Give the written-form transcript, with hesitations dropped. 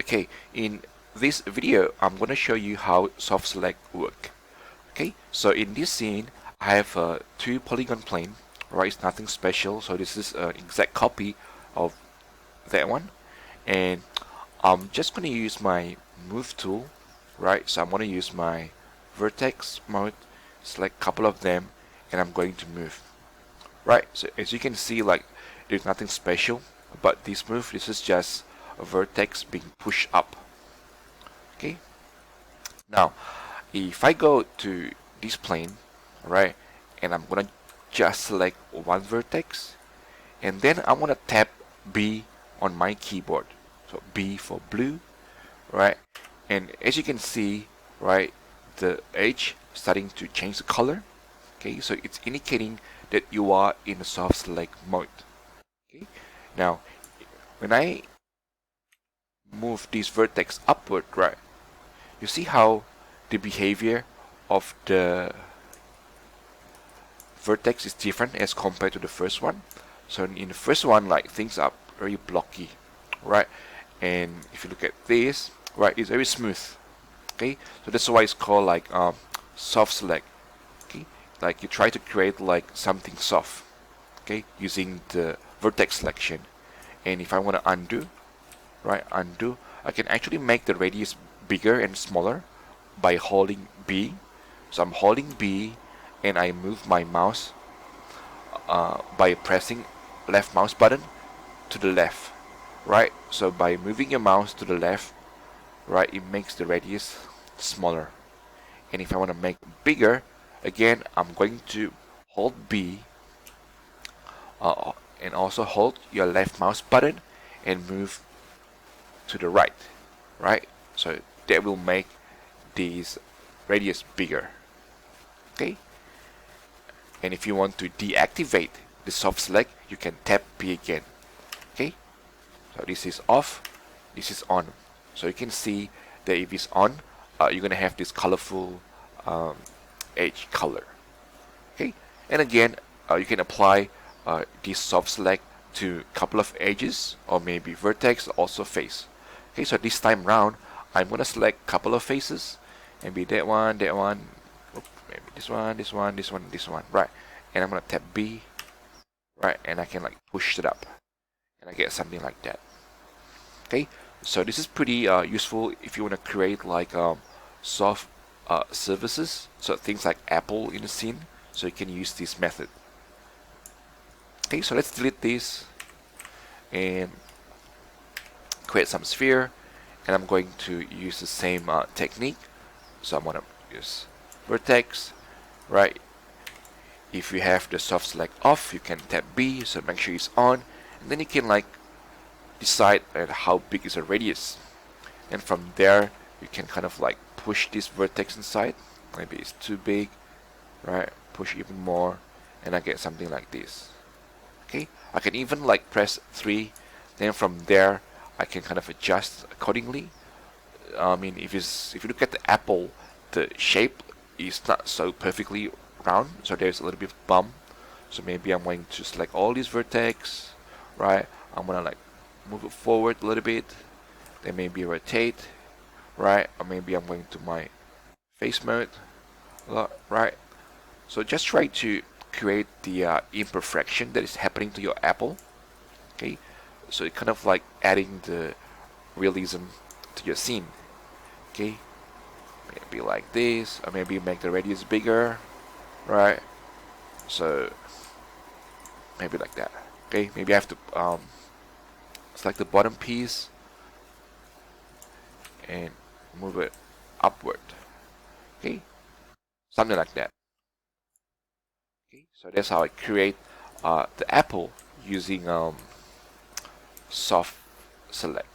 Okay, in this video, I'm going to show you how soft select work. Okay, so in this scene, I have a 2 polygon plane, right? It's nothing special. So this is an exact copy of that one, and I'm just going to use my move tool, right? So I'm going to use my vertex mode, select a couple of them, and I'm going to move. Right, so as you can see, like, there's nothing special about this move. This is just a vertex being pushed up. Okay, now if I go to this plane, right, and I'm gonna just select one vertex, and then I want to tap B on my keyboard. So B for blue, right? And as you can see, right, the edge starting to change the color. Okay, so it's indicating that you are in a soft select mode. Okay, now when I move this vertex upward, right, you see how the behavior of the vertex is different as compared to the first one. So in the first one, like, things are very blocky, right? And if you look at this, right, it's very smooth. Okay, so that's why it's called like soft select. Okay, like you try to create like something soft, okay, using the vertex selection. And if I want to undo, right, undo, I can actually make the radius bigger and smaller by holding B. So I'm holding B and I move my mouse by pressing left mouse button to the left, right? So by moving your mouse to the left, right, it makes the radius smaller. And if I want to make bigger, again, I'm going to hold B and also hold your left mouse button and move to the right, right? So that will make this radius bigger. Okay, and if you want to deactivate the soft select, you can tap B again. Okay, so this is off, this is on. So you can see that if it's on, you're gonna have this colorful edge color. Okay, and again, you can apply this soft select to a couple of edges or maybe vertex, also face. Okay, so this time round, I'm gonna select a couple of faces, maybe that one, maybe this one, this one, this one, this one, right? And I'm gonna tap B, right? And I can like push it up, and I get something like that. Okay, so this is pretty useful if you want to create like soft surfaces, so things like Apple in the scene. So you can use this method. Okay, so let's delete this and create some sphere, and I'm going to use the same technique. So I'm going to use vertex, right? If you have the soft select off, you can tap B, so make sure it's on, and then you can like decide how big is the radius, and from there you can kind of like push this vertex inside. Maybe it's too big, right? Push even more, and I get something like this. Okay, I can even like press 3, then from there I can kind of adjust accordingly. I mean, if you look at the apple, the shape is not so perfectly round, so there's a little bit of bump. So maybe I'm going to select all these vertex, right? I'm gonna like move it forward a little bit, then maybe rotate, right? Or maybe I'm going to my face mode, right? So just try to create the imperfection that is happening to your apple. Okay, so it kind of like adding the realism to your scene. Okay, maybe like this, or maybe make the radius bigger, right? So maybe like that. Okay, maybe I have to select the bottom piece and move it upward. Okay, something like that. Okay, so that's how I create the apple using soft select.